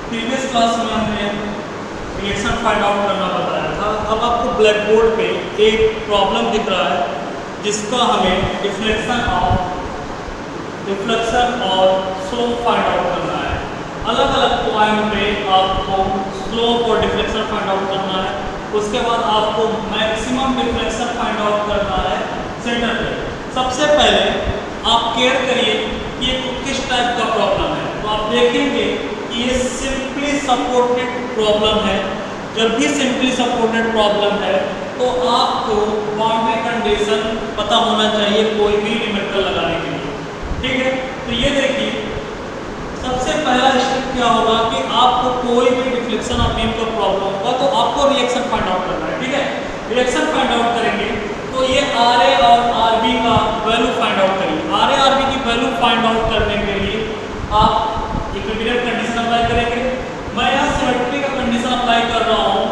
Previous class में हमने reaction find out करना बताया था। अब आपको ब्लैक बोर्ड पे एक प्रॉब्लम दिख रहा है जिसका हमें रिफ्लेक्शन और स्लोप फाइंड आउट करना है। अलग अलग पॉइंट पे आपको स्लोप और डिफ्लेक्शन फाइंड आउट करना है। उसके बाद आपको मैक्सिमम डिफ्लेक्शन फाइंड आउट करना है सेंटर पे। सबसे पहले आप केयर करिए कि ये किस टाइप का प्रॉब्लम है। तो आप देखेंगे कि ये सिंपली सपोर्टेड प्रॉब्लम है। जब भी सिंपली सपोर्टेड प्रॉब्लम है तो आपको बाउंड्री कंडीशन पता होना चाहिए कोई भी लिमिटर लगाने के लिए। ठीक है, तो ये देखिए सबसे पहला स्टेप क्या होगा कि आपको कोई भी डिफ्लेक्शन ऑफ बीम का प्रॉब्लम होगा तो आपको रिएक्शन फाइंड आउट करना है। ठीक है, रिएक्शन फाइंड आउट करेंगे तो ये RA और RB का वैल्यू फाइंड आउट करिए। RA RB की वैल्यू फाइंड आउट करने के लिए आप इक्विलिब्रियम कंडीशन अप्लाई करेंगे। मैं यहाँ सिमेट्री का कंडीशन अप्लाई कर रहा हूँ,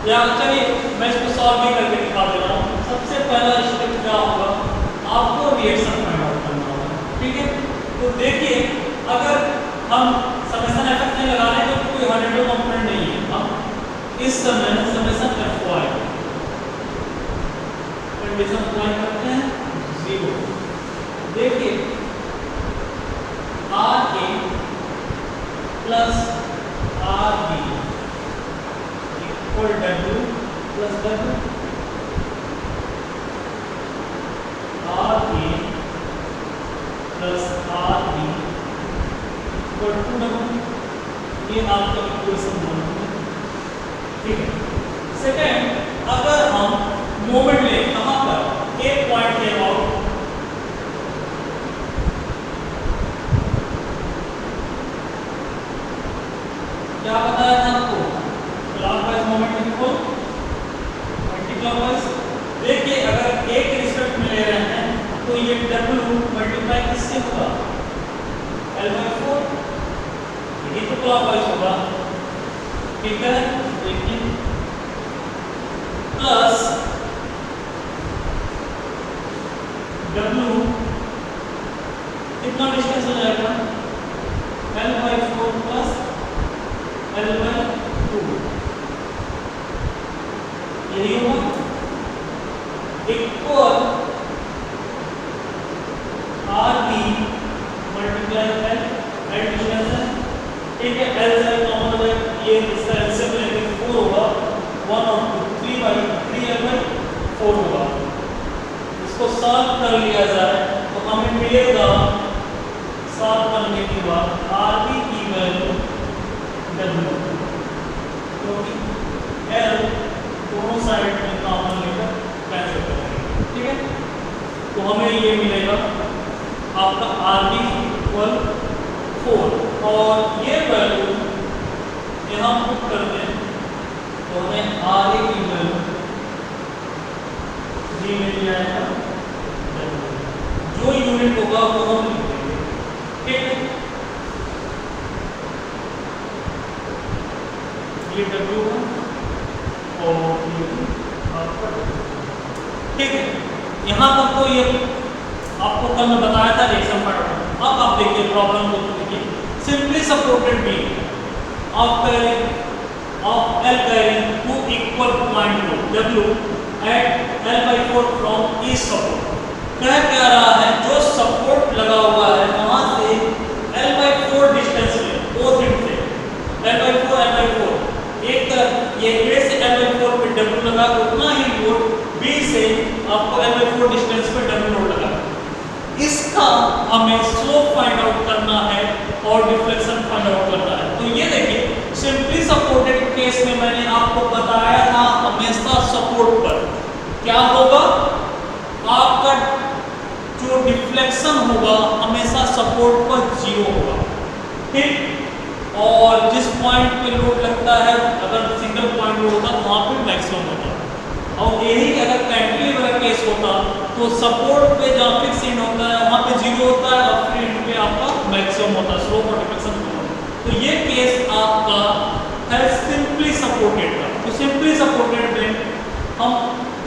या चलिए मैं इसको सॉल्व भी करके दिखा दे रहा हूँ। सबसे पहला स्टेप क्या होगा, आपको रिएक्शन फाइंड आउट करना होगा। ठीक है, तो देखिए अगर हम समेशन एफएफ नहीं लगा रहे हैं तो कोई हंड्रेड कंपोनेंट नहीं है। हम इस समय समेशन FY कंडीशन अप्लाई करते हैं 0। देखिए RA plus RB equal W plus W। RA plus RB equal to W। ये आपका इक्वेशन 1 है। ठीक है, सेकेंड अगर हम मोमेंट ले कहां पर, एक पॉइंट के अबाउट क्या बताया था आपको, clockwise moment equal anti clockwise. देखिए अगर एक रिस्पेक्ट में ले रहे हैं तो ये W मल्टीप्लाई किससे होगा, L/4। ये तो क्लॉकवाइज होगा। ठीक है, देखिए प्लस W कितना डिस्टेंस हो जाएगा, L/4 प्लस L/2 यही होगा equal RB multiply L distance है। ठीक है, L से कॉमन हो जाएगा, ये इसका एलसीएम लेंगे 4 होगा, 1 और 2 3/3L/4 होगा। इसको सॉल्व कर लिया जाए तो हमें मिलेगा सॉल्व करने के बाद RB की वैल्यू W, क्योंकि L दोनों साइड में कॉमन लेकर कैंसिल करेंगे। ठीक है, तो हमें ये मिलेगा आपका RB इक्वल 4 और ये वैल्यू यहाँ पुट कर दें तो हमें RA की वैल्यू जी मिल जाएगा। जो यूनिट होगा वो हम लिख देंगे। ठीक है, ये W है और ये आपका। ठीक है, यहाँ तक तो ये आपको कल मैं बताया था रिएक्शन फाइंड आउट। अब आप देखिए प्रॉब्लम को, तो देखिए simply supported beam of L carrying 2 equal point W at L/4 from each support। क्या रहा है, जो सपोर्ट लगा हुआ है वहां से L/4 डिस्टेंस में बोथ एंड से L/4 एक ये A से L/4 पे W लगा, उतना ही लोड B से आपको L/4 डिस्टेंस पे W लोड लगा। इसका हमें स्लोप फाइंड आउट करना है और डिफ्लेक्शन फाइंड आउट करना है। तो ये देखिए सिंपली सपोर्टेड केस में मैंने आपको बताया था हमेशा सपोर्ट पर क्या होगा, आपका जो डिफ्लेक्शन होगा हमेशा सपोर्ट पर 0 होगा। ठीक, और जिस पॉइंट पे लोड लगता है अगर सिंगल पॉइंट लोड होता तो वहां पे मैक्सिमम होता। और यही अगर कैंटिलीवर का केस होता तो सपोर्ट पे जहाँ फिक्स एंड होता है वहां पे 0 होता है और फिर एंड पे आपका मैक्सिमम होता है, स्लोप और डिफ्लेक्शन होता है। तो ये केस आपका है सिंपली सपोर्टेड का। तो सिंपली सपोर्टेड में हम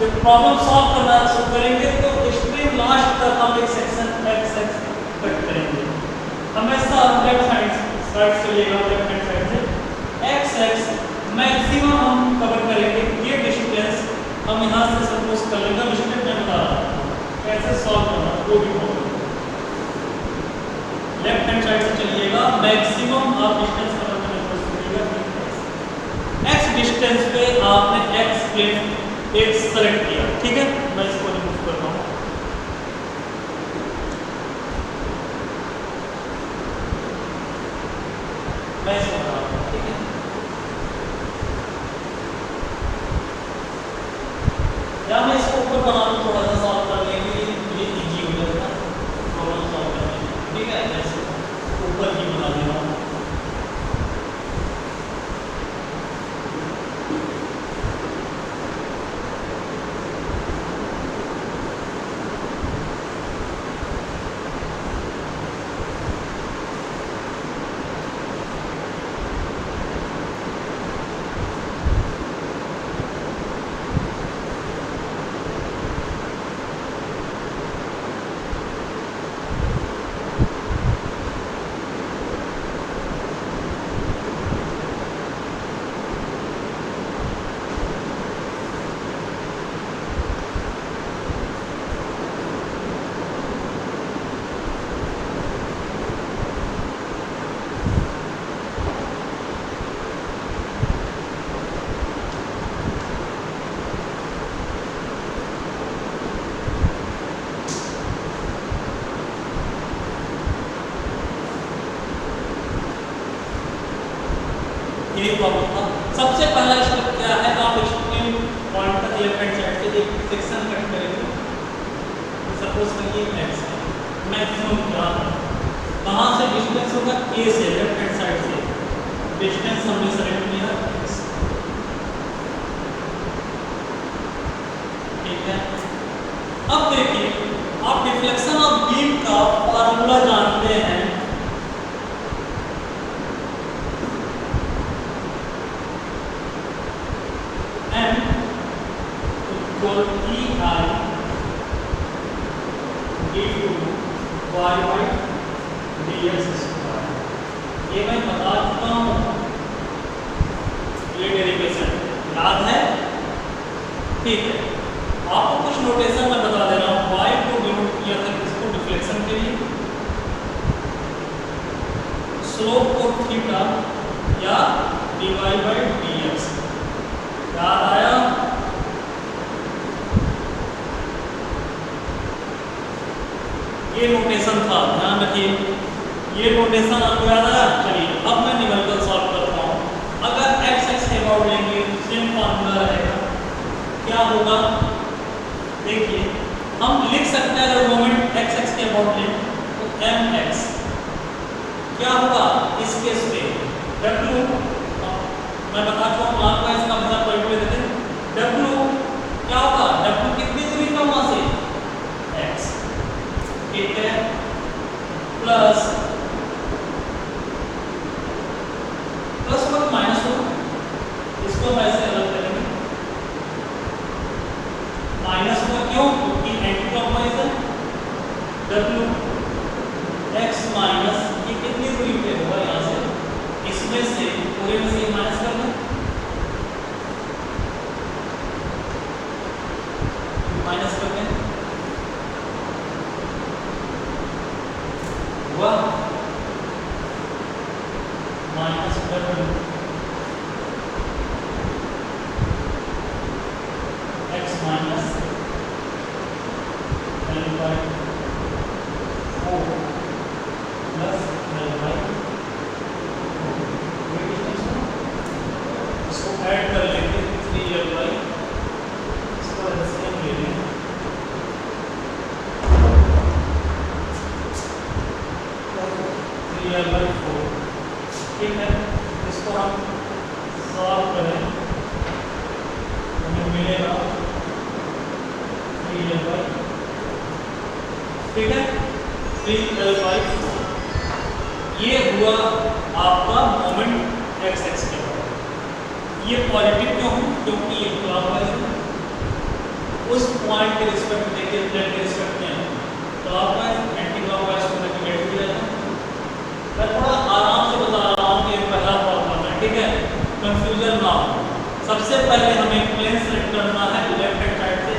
जब प्रॉब्लम सॉल्व करना शुरू करेंगे तो एक्सट्रीम लास्ट तक हम एक सेक्शन x कट करेंगे। हमेशा लेफ्ट साइड से लेगा, लेफ्ट हैंड साइड से कर लेगा। मिस्टेक मैं बता रहा हूँ कैसे सॉल्व करना वो भी प्रॉब्लम। लेफ्ट हैंड साइड से चलिएगा, मैक्सिमम आप डिस्टेंस कवर करने की कोशिश करिएगा। एक्स डिस्टेंस पे आपने एक्स प्लेन एक सेलेक्ट किया, ठीक है। मैं इसको रिमूव कर रहा हूँ। मैं इसको बता रहा हूँ, ठीक है। या मैं इसको ऊपर बना दूँ थोड़ा सा सॉल्व करने के लिए, ये इजी हो जाएगा प्रॉब्लम सॉल्व करने में, ठीक है। जैसे ऊपर ही बना दे रहा हूँ। ये प्रॉब्लम था। सबसे पहला स्टेप क्या है, आप एक्सट्रीम पॉइंट तक लेफ्ट हैंड साइड से एक सेक्शन कट करेंगे। सपोज करिए एक्स है, मैक्सिमम क्या है, कहां से डिस्टेंस होगा, ए से, लेफ्ट हैंड साइड से डिस्टेंस हमने सेलेक्ट किया एक्स, ठीक है। अब देखिए आप डिफ्लेक्शन ऑफ बीम का फार्मूला जानते हैं, ये मैं बता चुका हूँ, ये डेरिवेशन याद है, ठीक है। आपको कुछ नोटेशन मैं बता दे रहा हूँ। y को डिनोट किया था किसको, डिफ्लेक्शन के लिए, स्लोप को थीटा या dy by dx, याद आया। ये नोटेशन था, ध्यान रखिए, ये नोटेशन आपको याद आया। चलिए अब मैं न्यूमेरिकल सॉल्व करता हूँ। अगर एक्स एक्स के अबाउट लेंगे, सेम फॉर्मूला रहेगा, क्या होगा देखिए, हम लिख सकते हैं अगर मोमेंट एक्स एक्स के अबाउट लें तो एम एक्स क्या होगा इस केस पे, डब्ल्यू, मैं बता चुका हूँ क्लॉकवाइज का मतलब पलट देते हैं, डब्ल्यू क्या होगा, डब्ल्यू कितनी दूरी पर वहां से एक्स, ठीक है, प्लस माइनस हो, इसको हम ऐसे अलग करेंगे, माइनस हुआ क्यों, क्योंकि एंटी क्लॉकवाइज है, डब्ल्यू एक्स माइनस, ये कितनी दूरी पे होगा यहाँ से, इसमें से पूरे में से माइनस कर दें, माइनस कर दें, हुआ minus W x minus L by 4 plus L by 4, इसको ऐड कर लेंगे 3 एल बाई, इसको एलसीएम ले लेंगे, एल बाई 4, ठीक है। इसको हम सॉल्व करें, हमें मिलेगा 3 एल बाई, ठीक है, 3 एल बाई 4। ये हुआ आपका मोमेंट एक्स एक्स के बाद। ये पॉजिटिव क्यों है, क्योंकि ये क्लॉकवाइज है, उस पॉइंट के रिस्पेक्ट में देखिए, प्लेन के रिस्पेक्ट में क्लॉकवाइज, एंटी क्लॉकवाइज को नेगेटिव किया जाता है। मैं थोड़ा आराम से बता रहा हूँ कि पहला प्रॉब्लम है, ठीक है, कंफ्यूजन ना हो। सबसे पहले हमें प्लेन सेलेक्ट करना है लेफ्ट हैंड साइड से,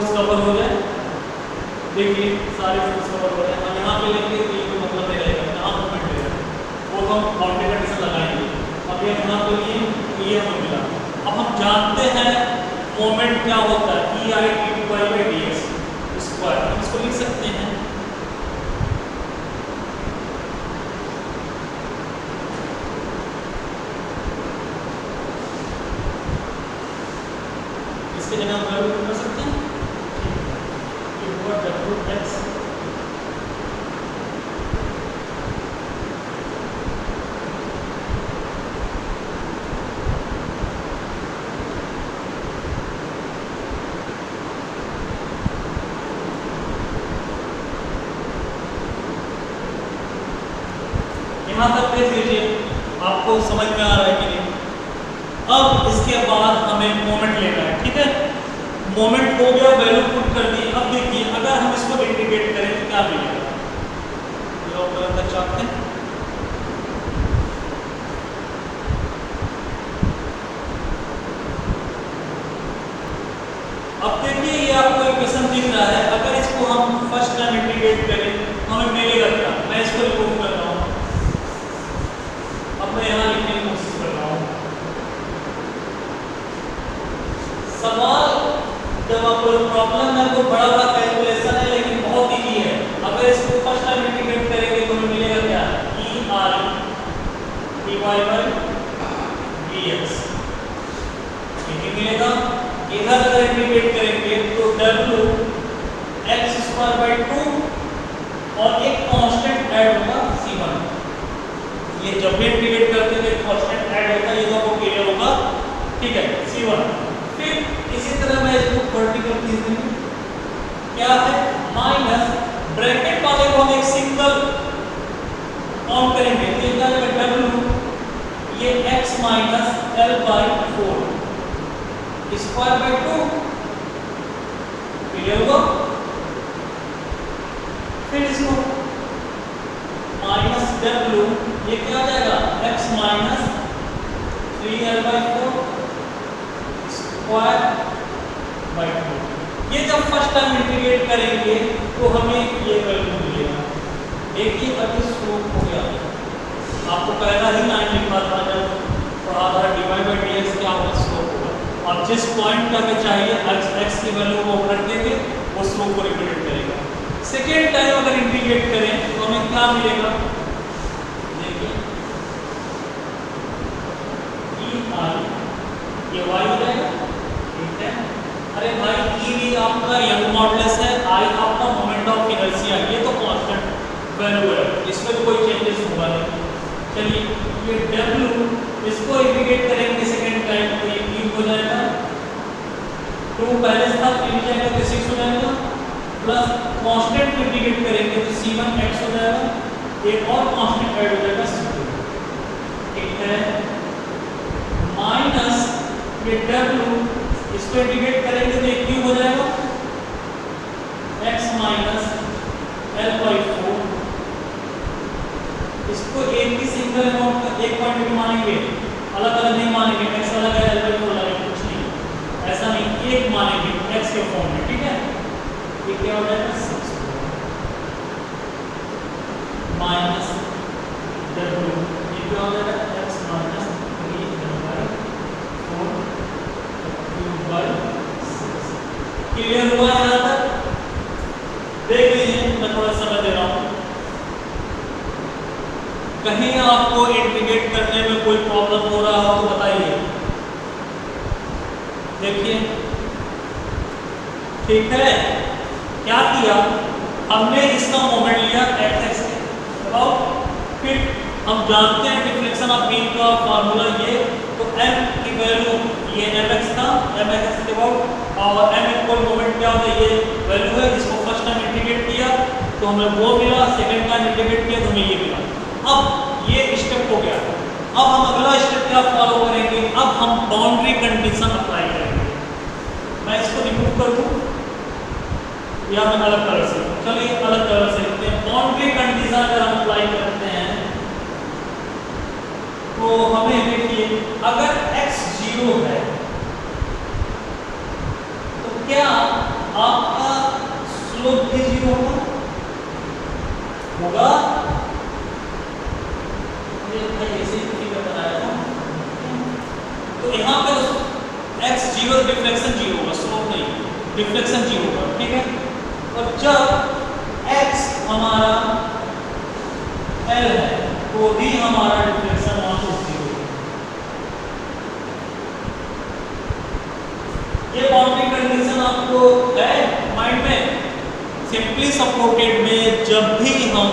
फोर्स कवर हो जाए, देखिए सारे फोर्स कवर हो जाए, हम यहाँ पे लेंगे तो ये मतलब नहीं रहेगा, यहाँ मूवमेंट रहेगा, वो तो हम बाउंड्री कंडीशन लगाएंगे। अब ये यहाँ पे ये हमें मिला। अब हम जानते हैं मोमेंट क्या होता है, E I T T Y by D X square, हम इसको लिख सकते हैं इसके जगह हम वैल्यू कर सकते हैं ये हुआ डब्ल्यू एक्स यहाँ तक देख लीजिए, आपको समझ में आ रहा है कि नहीं। अब इसके बाद हमें मोमेंट लेना है, ठीक है, मोमेंट हो गया, वैल्यू पुट कर दी। अब देखिए अगर हम इसको इंटीग्रेट करें तो क्या मिलेगा, ड्रॉ करना चाहते हैं, अब देखिए ये आपको इक्वेशन दिख रहा है, अगर इसको हम फर्स्ट टाइम इंटीग्रेट करें तो हमें मिलेगा क्या, मैं इसको रिमूव कर रहा हूँ, अब मैं यहाँ लिखने की कोशिश कर रहा हूँ। सवाल जब आपको प्रॉब्लम है तो बड़ा बड़ा कैलकुलेशन है लेकिन बहुत इजी है। अगर इसको फर्स्ट टाइम इंटीग्रेट करेंगे तो हमें मिलेगा क्या, E R D Y by D X, ये मिलेगा। इधर अगर इंटीग्रेट करेंगे तो डब्ल्यू एक्स स्क्वायर बाई 2 और एक कांस्टेंट ऐड होगा c1, ये जब भी इंटीग्रेट करते हैं तो कांस्टेंट ऐड होता है, ये तो आपको क्लियर होगा, ठीक है, c1। फिर इसी तरह मैं इसको वर्टिकल खींच दूंगा, क्या है माइनस ब्रैकेट वाले को हम एक सिंगल काउंट करेंगे तो क्या होगा w ये x minus l by 4 square by 2, clear होगा। फिर इसको माइनस w ये क्या आ जाएगा x minus 3l by 4 square by 2। ये जब फर्स्ट टाइम इंटीग्रेट करेंगे तो हमें ये वैल्यू मिलेगा। देखिए अब ये स्लोप हो गया, आपको पहला ही लाइन लिखा था जब पढ़ा था dy बाई dx क्या होगा, स्लोप होगा। अब जिस पॉइंट का हमें चाहिए x की वैल्यू को रख देंगे, वो स्लोप को रिप्रेजेंट करेगा। सेकेंड टाइम अगर इंटीग्रेट करें तो हमें क्या मिलेगा, देखिए ई आई ये y हो जाएगा, ठीक है। अरे भाई ई भी आपका यंग मॉडुलस है, आई आपका मोमेंट ऑफ इनर्शिया, ये तो कांस्टेंट वैल्यू है, इसमें तो कोई चेंजेस होगा नहीं। चलिए ये w इसको इंटीग्रेट करेंगे सेकेंड टाइम तो ये क्यूब हो जाएगा, 2 पहले था 3 जाएगा तो 6 हो जाएगा, प्लस कांस्टेंट इंटीग्रेट करेंगे तो c1 x हो जाएगा, एक और कांस्टेंट ऐड हो जाएगा c2, ठीक है, माइनस ये w इसको इंटीग्रेट करेंगे तो ये क्यूब हो जाएगा x माइनस l बाई 4, इसको एक ही सिंगल अमाउंट का एक पॉइंट भी मानेंगे, अलग अलग नहीं मानेंगे, x अलग है l बाई 4 अलग है, कुछ नहीं, ऐसा नहीं, एक मानेंगे x के फॉर्म में, ठीक है। ये क्या हो जाएगा 6 माइनस w ये क्या हो जाएगा x minus 3l by 4 cube by 6। Clear हुआ यहाँ तक? देख लीजिए, मैं थोड़ा समय दे रहा हूँ, कहीं आपको इंटीग्रेट करने में कोई प्रॉब्लम हो रहा हो तो बताइए। देखिए ठीक है, क्या किया हमने, इसका मोमेंट लिया x के अबाउट, फिर हम जानते हैं डिफ्लेक्शन ऑफ बीम का फार्मूला ये, तो m की वैल्यू ये mx था, mx के अबाउट, और m इक्वल मोमेंट क्या होता है, ये वैल्यू है, इसको फर्स्ट टाइम इंटीग्रेट किया तो हमें वो मिला, सेकंड टाइम इंटीग्रेट किया तो हमें ये मिला। अब ये स्टेप हो गया, अब हम अगला स्टेप क्या फॉलो करेंगे, अब हम बाउंड्री कंडीशन अप्लाई करेंगे। मैं इसको रिमूव कर दूं या मैं अलग कलर से, चलिए अलग कलर से लिखते हैं। बाउंड्री कंडीशन अगर हम अप्लाई करते हैं तो हमें देखिए, अगर x 0 है तो क्या आपका स्लोप भी 0 होगा। भाई ऐसे ही फिगर बनाया था, तो यहाँ पे x 0 डिफ्लेक्शन 0 होगा, स्लोप नहीं, डिफ्लेक्शन 0 होगा, ठीक है। और जब x हमारा l है तो भी हमारा डिफ्लेक्शन वहां पर 0 है। ये बाउंड्री कंडीशन आपको है माइंड में। सिंपली सपोर्टेड में जब भी हम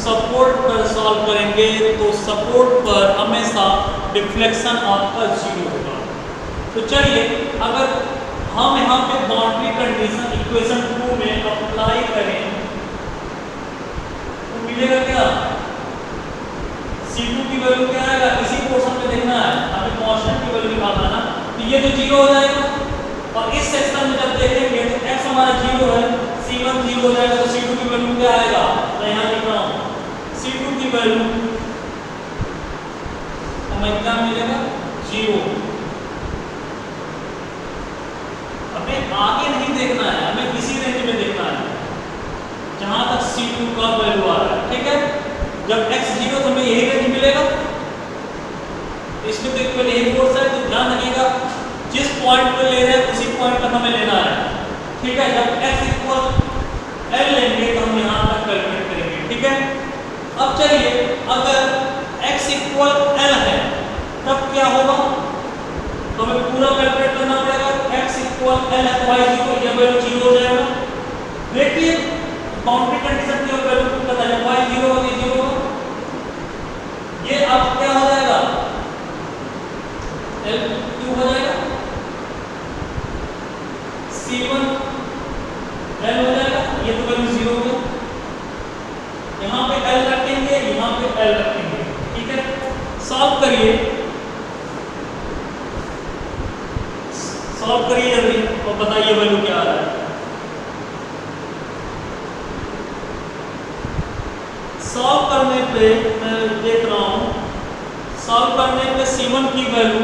सपोर्ट पर सॉल्व करेंगे तो सपोर्ट पर हमेशा डिफ्लेक्शन आपका 0 होगा। तो चलिए अगर हम यहाँ पे बाउंड्री कंडीशन इक्वेशन 2 में अप्लाई करें तो मिलेगा क्या? C2 की वैल्यू क्या आएगा? इसी पोर्शन में देखना है, हमें कांस्टेंट की वैल्यू निकालना है ना, तो ये तो 0 हो जाएगा। और इस सेक्शन में जब देखेंगे तो x हमारा 0 है, C1 0 हो जाएगा, तो C2 की वैल्यू क्या आएगा? मैं यहाँ लिख रहा हूँ C2 की वैल्यू हमें क्या मिलेगा? 0। हमें आगे नहीं देखना है, हमें इसी रेंज में देखना है जहां तक C2 का वैल्यू आ रहा है, ठीक है। जब x 0 तो हमें यही रेंज मिलेगा, इसमें तो इक्वल यही फोर्स है, तो ध्यान रखिएगा जिस पॉइंट पर ले रहे हैं उसी पॉइंट तक हमें लेना है, ठीक है। जब x इक्वल l लेंगे तो हम यहाँ तक कैलकुलेट करेंगे, ठीक है। अब चलिए अगर x इक्वल l है तब क्या होगा? तो हमें पूरा कैलकुलेट करना पड़ेगा। x इक्वल l है तो y 0, ये वैल्यू 0 हो जाएगा। देखिए बाउंड्री कंडीशन की वैल्यू पता है, y 0 होगी 0, ये अब क्या हो जाएगा? l क्यों हो जाएगा? C1 l हो जाएगा, ये तो वैल्यू 0 हो गया। यहाँ पे l रखेंगे, यहाँ पे l रखेंगे, ठीक है। सॉल्व करिए, सॉल्व करिए जल्दी और बताइए वैल्यू क्या आ रहा है। सॉल्व करने पे मैं देख रहा हूँ, सॉल्व करने पे C1 की वैल्यू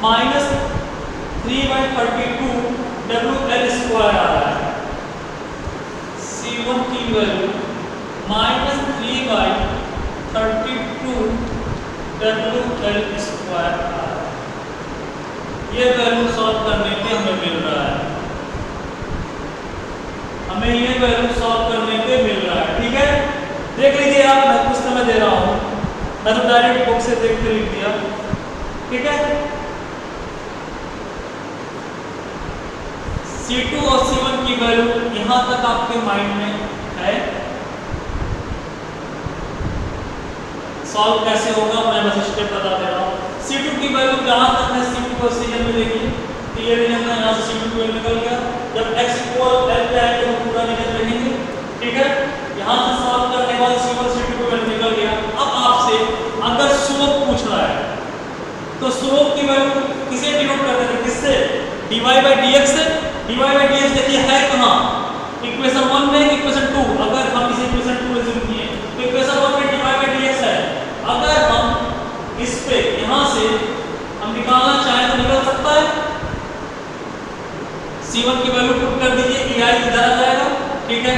-3/32 WL² आ रहा है। C1 की वैल्यू -3/32 WL² आ रहा है। ये वैल्यू सॉल्व करने पे हमें मिल रहा है, हमें ये वैल्यू सॉल्व करने पे मिल रहा है, ठीक है। देख लीजिए आप, मैं कुछ समय दे रहा हूँ, मैं तो डायरेक्ट बुक से देख के लिख दिया, ठीक है। C2 और C1 की वैल्यू यहाँ तक आपके माइंड में है। सॉल्व कैसे होगा मैं बस स्टेप बता दे रहा हूँ। C2 की वैल्यू जहाँ तक है C2 को सीजन में देखिए, तो ये रीजन का यहाँ से C2 की वैल्यू निकल गया। जब x इक्वल l पे आएगा तो पूरा रीजन देखेंगे, ठीक है। यहाँ से सॉल्व करने के बाद C1 C2 की वैल्यू निकल गया। अब आपसे अगर स्लोप पूछ रहा है तो स्लोप की वैल्यू किसे डिनोट करते थे? किससे? dy/dx से। dy/dx देखिए है कहाँ? इक्वेशन 1 में, इक्वेशन 2। अगर हम इसे इक्वेशन 2 एज्यूम किए तो इक्वेशन 1 में dy/dx है। अगर हम इस पे यहाँ से हम निकालना चाहें तो निकल सकता है। C1 की वैल्यू पुट कर दीजिए, ei इधर आ जाएगा, ठीक है।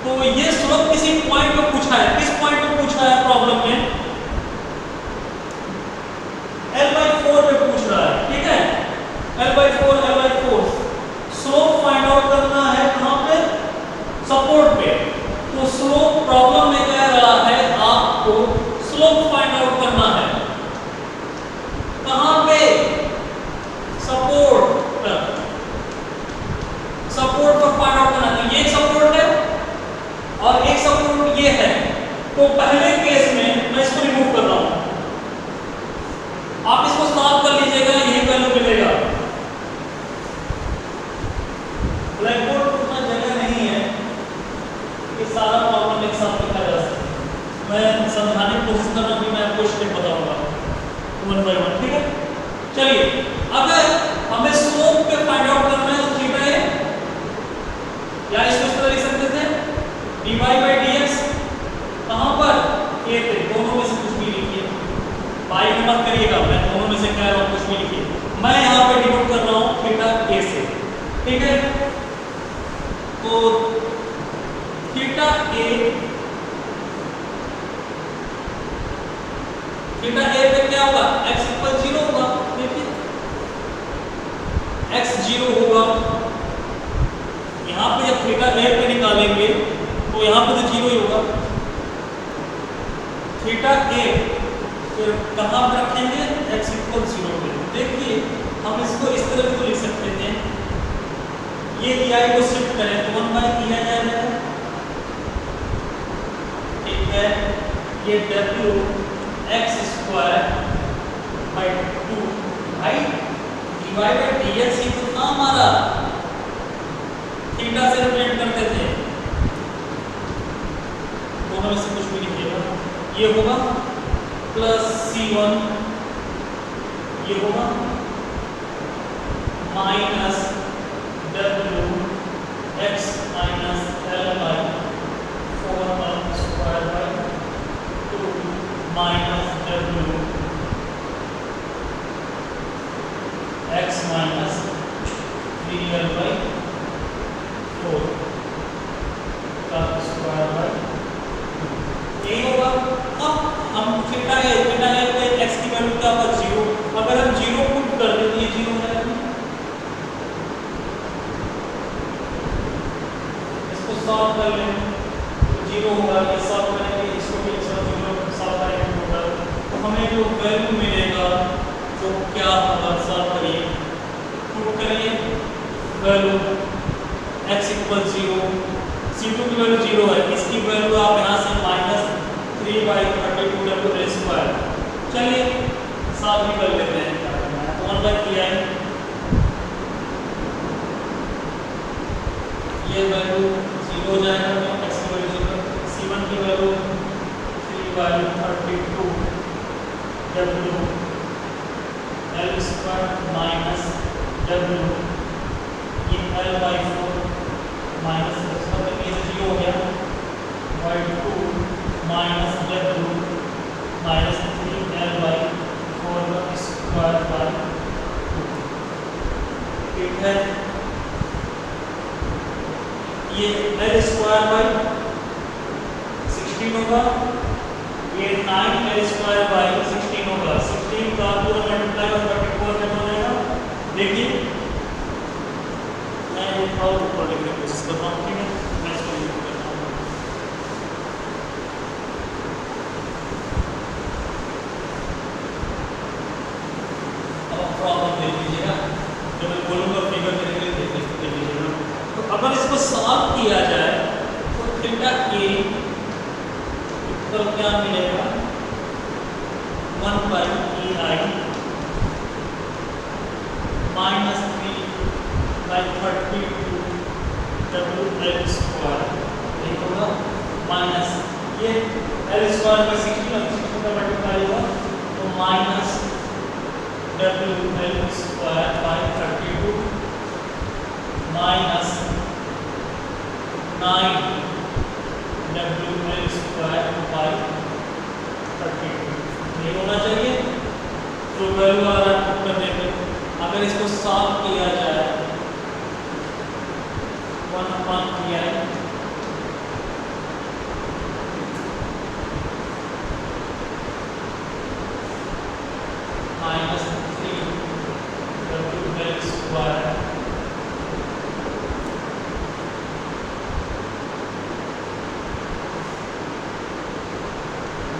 तो ये स्लोप किसी पॉइंट पे पूछा है, किस पॉइंट पे पूछा है प्रॉब्लम में? l/4 पे पूछ रहा है, ठीक है। l/4 स्लोप फाइंड आउट करना है कहाँ पे? सपोर्ट पे। तो स्लोप प्रॉब्लम में कह रहा है आपको स्लोप फाइंड आउट करना है कहाँ पे? सपोर्ट पर। सपोर्ट पर फाइंड आउट करना है। ये एक सपोर्ट है और एक सपोर्ट ये है। तो पहले केस में मैं इसको रिमूव कर रहा हूं, आप इसको सॉल्व कर लीजिएगा, यही वैल्यू मिलेगा। ब्लैक बोर्ड पर उतना जगह नहीं है कि सारा प्रॉब्लम एक साथ लिखा जा सके। मैं समझाने की कोशिश कर रहा हूं कि मैं आपको स्टेप बताऊंगा 1 by 1, ठीक है। चलिए अगर हमें स्लोप पे फाइंड आउट करना है तो थीटा है, या इसको इस तरह लिख सकते थे dy/dx कहां पर? a पे। दोनों में से कुछ भी लिखिए, बाई में मत करिएगा, मैं दोनों में से कह रहा हूं कुछ भी लिखिए। मैं यहां पे डिनोट कर रहा हूं थीटा a से, ठीक है। तो थीटा ए पे क्या होगा, x इक्वल 0 होगा। देखिए x 0 होगा, यहाँ पे जब थीटा ए पे निकालेंगे तो यहाँ पे तो 0 ही होगा। थीटा ए फिर कहाँ पर रखेंगे, x इक्वल 0 पे। देखिए हम इसको इस तरह को लिख सकते थे, ये ei को शिफ्ट करें तो 1 बाई ei आ जाएगा, ठीक है। ये w x स्क्वायर बाई 2 भाई डिवाइडेड dx ही तो था हमारा, थीटा से रिप्रेजेंट करते थे, दोनों में से कुछ भी लिखिएगा। ये होगा प्लस c1, ये होगा minus w x minus l by 4 square by 2 minus w x minus 3l by 4 का स्क्वायर बाई, यही होगा। अब हम थीटा ए पे x की वैल्यू क्या होगा 0, अगर हम 0 पुट कर दें तो ये 0 हो जाएगा। इसको सॉल्व कर लें तो 0 होगा, ये सॉल्व करेंगे, इसको भी 0 सॉल्व करेंगे टोटल, तो हमें जो वैल्यू मिलेगा तो क्या होगा, सॉल्व करिए, पुट करिए वैल्यू x इक्वल 0, c2 की वैल्यू 0 है, इसकी वैल्यू आप यहाँ से माइनस 3 बाई 32 w स्क्वायर, चलिए साथ ही कर लेते हैं, 1 बाई ei, ये वैल्यू 0 हो जाएगा, तो x की वैल्यू 0, c1 की value 3 by 32 w l square minus w ये l बाई 4 माइनस इसका तो ये 0 हो गया by 2 minus w minus 3l by 4 का स्क्वायर बाई 2, ठीक है। ये l स्क्वायर बाई 16 होगा, ये 9l स्क्वायर बाई 16 होगा, 16 का पूरा मल्टीप्लाई और 34 में हो जाएगा। देखिए मैं ये और ऊपर लिखने की कोशिश कर रहा हूँ, ठीक है, मैं इसको लिख देता हूँ। अब प्रॉब्लम देख लीजिएगा, जब मैं बोलूँगा फिगर करने के लिए देख लीजिएगा। तो अगर इसको सॉल्व किया जाए तो थीटा ए तो क्या मिलेगा, 1 by ei minus 3 by 32 w square, ठीक होगा, माइनस ये l स्क्वायर में 16 और 16 का मल्टीप्लाई होगा तो minus w square by 32 minus 9 w square by 32, ये होना चाहिए। तो वैल्यू आ रहा है करने पे, अगर इसको सॉल्व किया जाए 1 upon ei minus 3 w square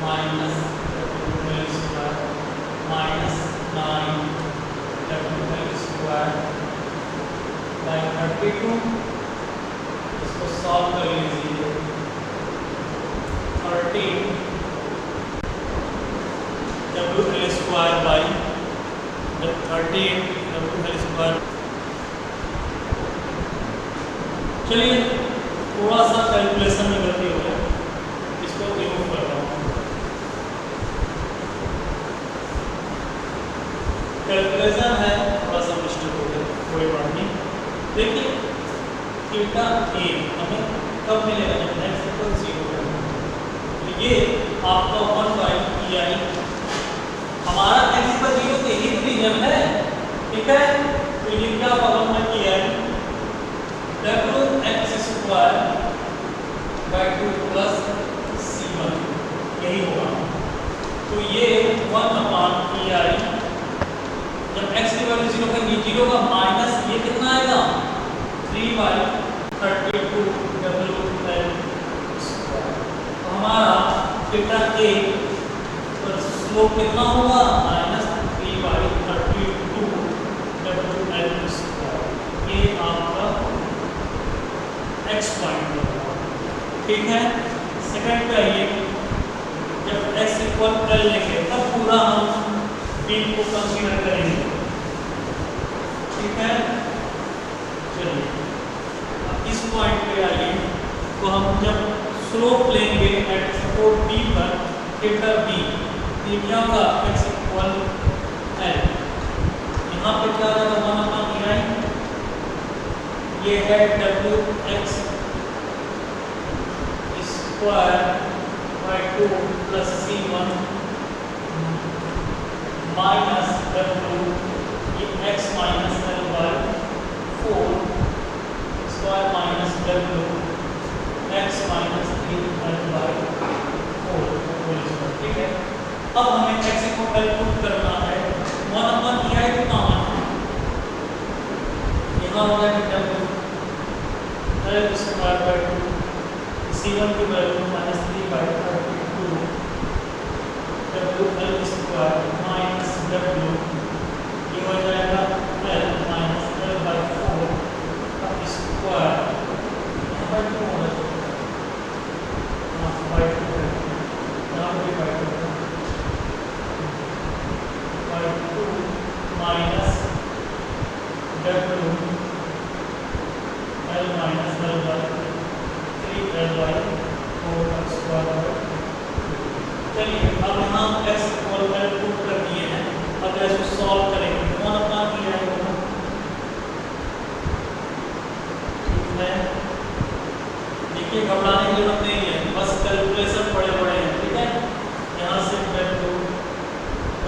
minus w square minus 9 w square by 32, इसको सॉल्व कर लीजिए, 13 w square by 13 w square. चलिए थोड़ा सा कैलकुलेशन में गलती हो गया, इसको रिमूव कर रहा हूँ। कैलकुलेशन है थोड़ा सा मिस्टेक हो गया, कोई बात नहीं। देखिए थीटा ए हमें कब मिलेगा, जब x इक्वल 0 है, तो ये आपका 1 बाई ei, हमारा x इक्वल 0 के ही रीजन है, ठीक है, तो ये क्या होगा 1 by ei w x square by 2 plus C1 यही होगा। तो ये 1/EI जब x की वैल्यू 0 का ये 0 का माइनस ये कितना आएगा 3/32 WL स्क्वायर। तो हमारा थीटा a पर स्लोप कितना होगा -3/32 WL स्क्वायर। ये आपका x पॉइंट होगा। ठीक है। सेकंड पे आइए, जब x इक्वल L लेंगे तब पूरा हम बीम को कंसीडर करेंगे। ठीक है। चलिए अब इस पॉइंट पे आइए, तो हम जब स्लोप लेंगे एट सपोर्ट B पर थीटा B, ये क्या होगा x इक्वल L, यहाँ पे क्या रहेगा 1/EI, ये है WX square by 2 plus C1 minus W ये x minus L by 4 square minus W x minus 3L by 4। ठीक है। अब हमें x को L पुट करना है, 1/EI को कॉमन है, यहाँ होगा कि W L square by 2 C1 की value minus 3/32 WL square minus W ये हो जाएगा L माइनस L बाई 4 का स्क्वायर, यहाँ पर 2 होना चाहिए, यहाँ बाई 2 है, यहाँ भी by 2 minus W L minus L by 3L by 4 का स्क्वायर। चलिए अब यहाँ x और L पुट कर दिए हैं, अब इसको सॉल्व करेंगे 1/EI होगा। ठीक है। देखिए घबराने की जरूरत नहीं है, बस कैलकुलेशन बड़े हैं। ठीक है। यहाँ से W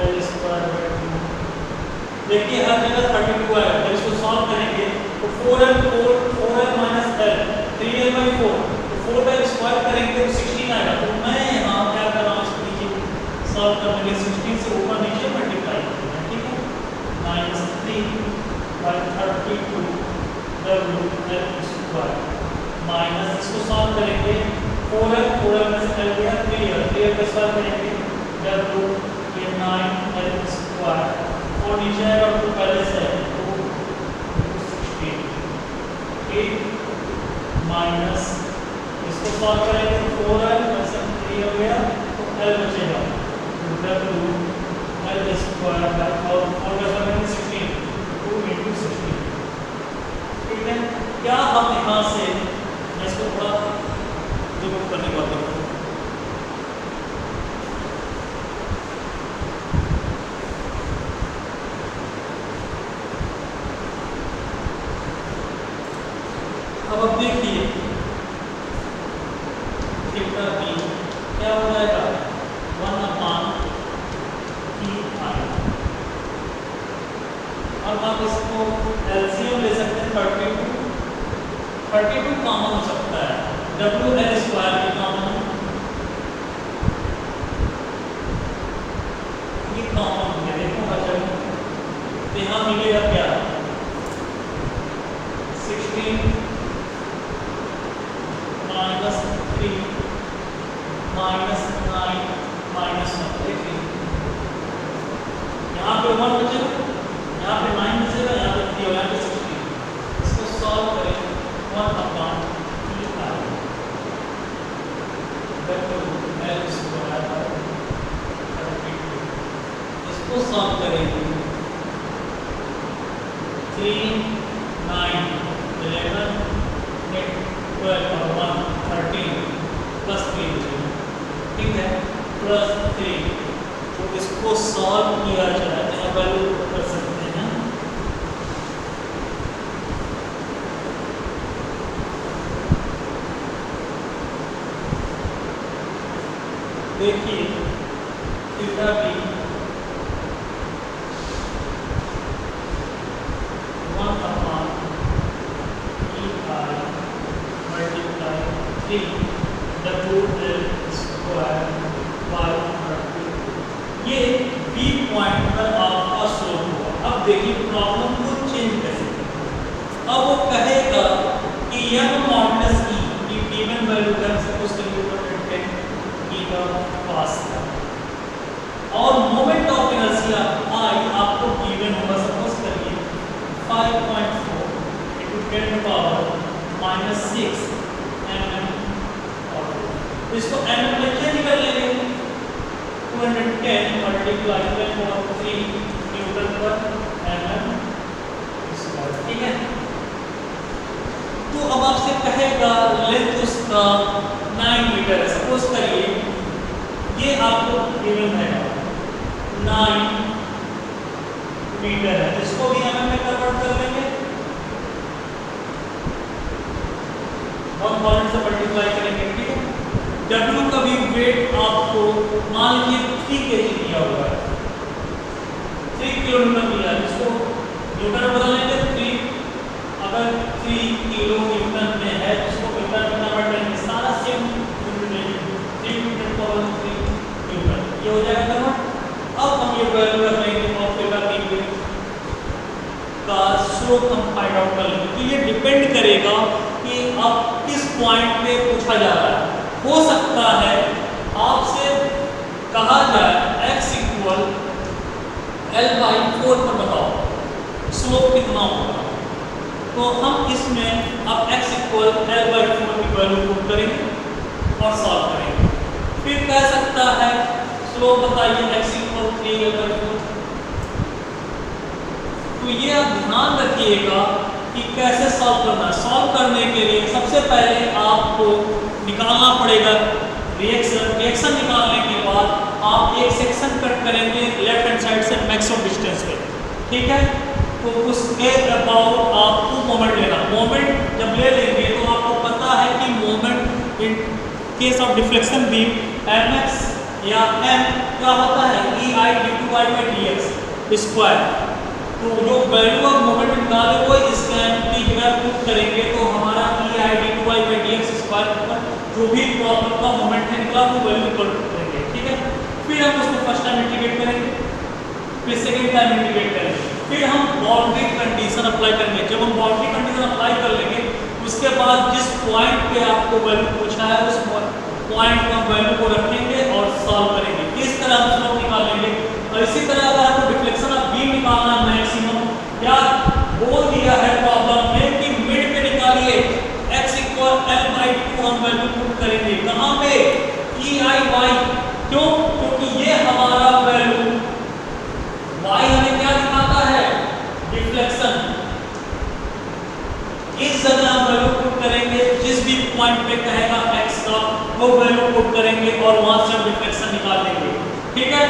L स्क्वायर बाई 2, देखिए हर जगह 32 है, जब इसको सॉल्व करेंगे तो 4L minus L 3L by 4, तो 4 का स्क्वायर करेंगे तो 16 आएगा। तो मैं यहाँ क्या कर रहा हूँ, इसको नीचे सॉल्व करने के लिए 16 से ऊपर नीचे मल्टीप्लाई करना है। ठीक है। -3/32 WL स्क्वायर माइनस, इसको सॉल्व करेंगे 4L में से L गया 3L का सॉल्व करेंगे W ये 9L स्क्वायर और नीचे आएगा तो पहले से है तो 16। ठीक। माइनस इसको सॉल्व करेंगे 4L में से 3 हो गया तो L बचेगा W L स्क्वायर बाई और 4 का सॉल्व करेंगे 16 2 × 16। ठीक है। क्या हम यहाँ से इसको थोड़ा रिमूव करने का होगा, अब देखिए थीटा B क्या हो जाएगा 1/EI। अब आप इसको एलसीएम ले सकते हैं 32 कॉमन हो सकता है, WL स्क्वायर भी कॉमन है, ये कॉमन हो गया। देखो बच्चों तो यहाँ मिलेगा क्या 16 माइनस 3 माइनस 9 माइनस 1, देखिए यहाँ पे 1 बचेगा, यहाँ पे 9 बचेगा, यहाँ पे 3 और यहाँ पे 16। इसको सॉल्व करें 1/EI WL स्क्वायर बाई 32, इसको सॉल्व करेंगे 3 9 11 12 और 1 13 प्लस 3, ठीक है, प्लस 3। तो इसको सॉल्व किया जाए तो यहाँ वैल्यू कर सकते हैं। देखिए थीटा B 1/EI ये बी पॉइंट पर आपका स्लोप होगा। अब देखिए प्रॉब्लम को चेंज कैसे करें। अब वो कहेगा कि यह मॉडुलस ई की गिवन वैल्यू का सपोज करिए 10 की का पास है और मोमेंट ऑफ इनर्शिया आई आपको गिवन होगा सपोज करिए 5.4 into 10 power -6 mm। इसको mm में चेंज कर लेंगे 210 मल्टीप्लाई 10/3 न्यूटन पर mm स्क्वायर। ठीक है, तो अब आपसे कहेगा लेंथ उसका 9 मीटर है सपोज करिए, ये आपको गिवन है 9 मीटर है, इसको भी mm में कन्वर्ट कर लेंगे और पॉइंट से मल्टीप्लाई करेंगे। ठीक है, W का भी वेट आपको मान लीजिए 3 kg दिया हुआ है, 3 किलोन्यूटन दिया है, इसको न्यूटन में बदलेंगे 3, अगर 3 किलो न्यूटन में है इसको मीटर में कन्वर्ट करेंगे, सारा same unit 3 metre power 3 newton, ये हो जाएगा कन्वर्ट। अब हम ये वैल्यू रख लेंगे और थीटा का स्लोप हम फाइंड आउट कर लेंगे। तो ये डिपेंड करेगा कि आप किस पॉइंट पे पूछा जा रहा है। हो सकता है आपसे कहा जाए x = L/4 पर बताओ स्लोप कितना होगा, तो हम इसमें अब x = L/4 की वैल्यू पुट करेंगे और सॉल्व करेंगे। फिर कह सकता है स्लोप बताइए x = 3L/4। तो ये आप ध्यान रखिएगा कि कैसे सॉल्व करना है। सॉल्व करने के लिए सबसे पहले आपको निकालना पड़ेगा रिएक्शन निकालने के बाद आप एक सेक्शन कट करेंगे लेफ्ट हैंड साइड से मैक्सिमम डिस्टेंस पे। ठीक है, तो उसके अबाउट आपको मोमेंट लेना। मोमेंट जब ले लेंगे तो आपको पता है कि moment in case of deflection beam mx या m क्या होता है ei/2y/dx स्क्वायर। तो जो वैल्यू ऑफ मोमेंट निकाले वो इसके की जगह पुट करेंगे तो हमारा ei/2y/dx स्क्वायर पर जो भी प्रॉब्लम का मोमेंट निकला वो वैल्यू पुट करेंगे। ठीक है, फिर हम उसको फर्स्ट टाइम इंटीग्रेट करेंगे, फिर सेकंड टाइम इंटीग्रेट करेंगे, फिर हम बाउंड्री कंडीशन अप्लाई करेंगे। जब हम बाउंड्री कंडीशन अप्लाई कर लेंगे उसके बाद जिस पॉइंट पे आपको वैल्यू पूछा है उस पॉइंट का वैल्यू को रखेंगे और सॉल्व करेंगे। इस तरह हम स्लोप निकालेंगे। और इसी तरह अगर आपको डिफ्लेक्शन ऑफ बीम निकालना मैक्सिमम या बोल दिया है प्रॉब्लम में कि मिड पे निकालिए x = L/2 हम वैल्यू पुट करेंगे कहां पे ei/y। क्यों? क्योंकि ये हमारा वैल्यू y हमें क्या दिखाता है डिफ्लेक्शन। इस जगह हम वैल्यू पुट करेंगे, जिस भी पॉइंट पे कहेगा x का वो वैल्यू पुट करेंगे और वहां से हम डिफ्लेक्शन निकाल लेंगे। ठीक है,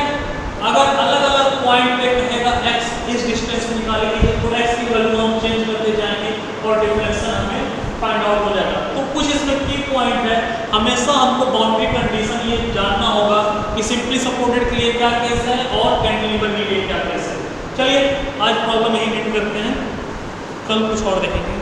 अगर अलग अलग पॉइंट पे कहेगा x इस डिस्टेंस में निकालेंगे तो x की वैल्यू हम चेंज करते जाएंगे और डिफ्लेक्शन हमें फाइंड आउट हो जाएगा। तो कुछ इसमें की पॉइंट है, हमेशा हमको बाउंड्री कंडीशन ये जानना होगा कि सिंपली सपोर्टेड के लिए क्या केस है और कैंटिलीवर के लिए क्या केस है। चलिए आज प्रॉब्लम यही एंड करते हैं, कल कुछ और देखेंगे।